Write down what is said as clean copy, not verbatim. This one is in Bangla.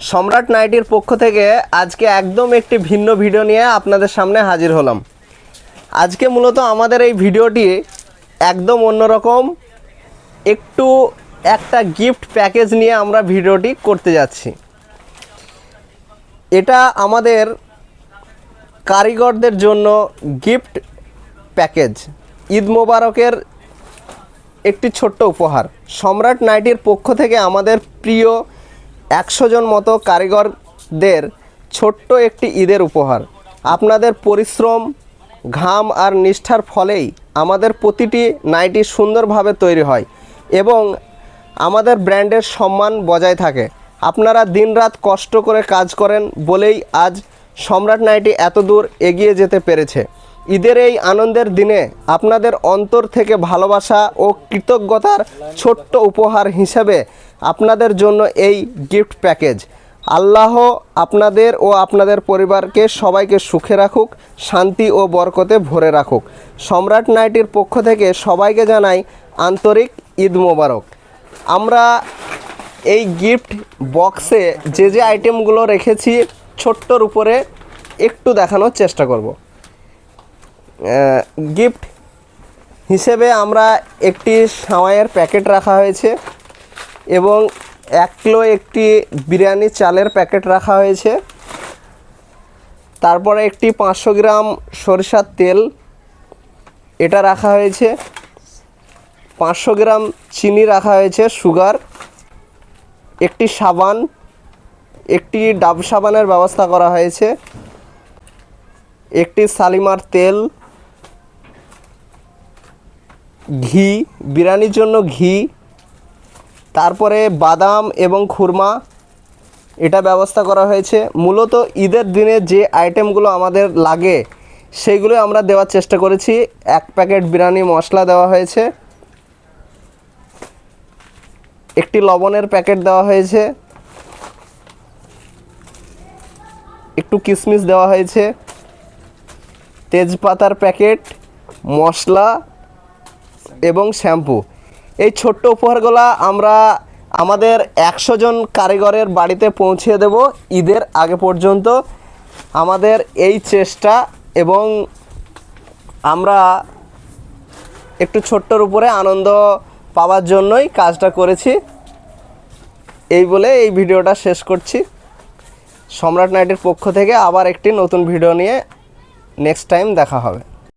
সম্রাট নাইটির পক্ষ থেকে আজকে একদম একটি ভিন্ন ভিডিও নিয়ে আপনাদের সামনে হাজির হলাম। আজকে মূলত আমাদের এই ভিডিওটি একদম অন্যরকম, একটা গিফট প্যাকেজ নিয়ে আমরা ভিডিওটি করতে যাচ্ছি। এটা আমাদের কারিগরদের জন্য গিফট প্যাকেজ, ঈদ মোবারকের একটি ছোট্ট উপহার। সম্রাট নাইটির পক্ষ থেকে আমাদের প্রিয় 100 জন মতো কারিগরদের ছোট্ট একটি ঈদের উপহার। আপনাদের পরিশ্রম, ঘাম আর নিষ্ঠার ফলেই আমাদের প্রতিটি নাইটি সুন্দরভাবে তৈরি হয় এবং আমাদের ব্র্যান্ডের সম্মান বজায় থাকে। আপনারা দিনরাত কষ্ট করে কাজ করেন বলেই আজ সম্রাট নাইটি এত দূর এগিয়ে যেতে পেরেছে। ঈদের এই আনন্দের দিনে আপনাদের অন্তর থেকে ভালোবাসা ও কৃতজ্ঞতার ছোট্ট উপহার হিসেবে আপনাদের জন্য এই গিফট প্যাকেজ। আল্লাহ আপনাদের ও আপনাদের পরিবারকে সবাইকে সুখে রাখুক, শান্তি ও বরকতে ভরে রাখুক। সম্রাট নাইটির পক্ষ থেকে সবাইকে জানাই আন্তরিক ঈদ মোবারক। আমরা এই গিফট বক্সে যে আইটেমগুলো রেখেছি ছোট্টর উপরে একটু দেখানোর চেষ্টা করব। গিফট হিসেবে আমরা একটি সামাইয়ের প্যাকেট রাখা হয়েছে এবং 1 কিলো একটি বিরিয়ানি চালের প্যাকেট রাখা হয়েছে। তারপরে একটি 500 গ্রাম সরিষার তেল এটা রাখা হয়েছে। 500 গ্রাম চিনি রাখা হয়েছে, সুগার। একটি সাবান, একটি ডাব সাবানের ব্যবস্থা করা হয়েছে। একটি শালিমার তেল, ঘি, বিরিয়ানির জন্য ঘি, তারপরে বাদাম এবং খুরমা এটা ব্যবস্থা করা হয়েছে। মূলত ঈদের দিনে যে আইটেমগুলো আমাদের লাগে সেইগুলো আমরা দেওয়ার চেষ্টা করেছি। 1 প্যাকেট বিরিয়ানি মশলা দেওয়া হয়েছে, একটি লবণের প্যাকেট দেওয়া হয়েছে, একটু কিশমিশ দেওয়া হয়েছে, তেজপাতার প্যাকেট, মশলা এবং শ্যাম্পু। এই ছোট্ট উপহারগুলো আমরা আমাদের 100 জন কারিগরের বাড়িতে পৌঁছে দেব ঈদের আগে পর্যন্ত। আমাদের এই চেষ্টা এবং আমরা একটু ছোট্টর উপরে আনন্দ পাওয়ার জন্যই কাজটা করেছি। এই বলে এই ভিডিওটা শেষ করছি। সম্রাট নাইটির পক্ষ থেকে আবার একটি নতুন ভিডিও নিয়ে নেক্সট টাইম দেখা হবে।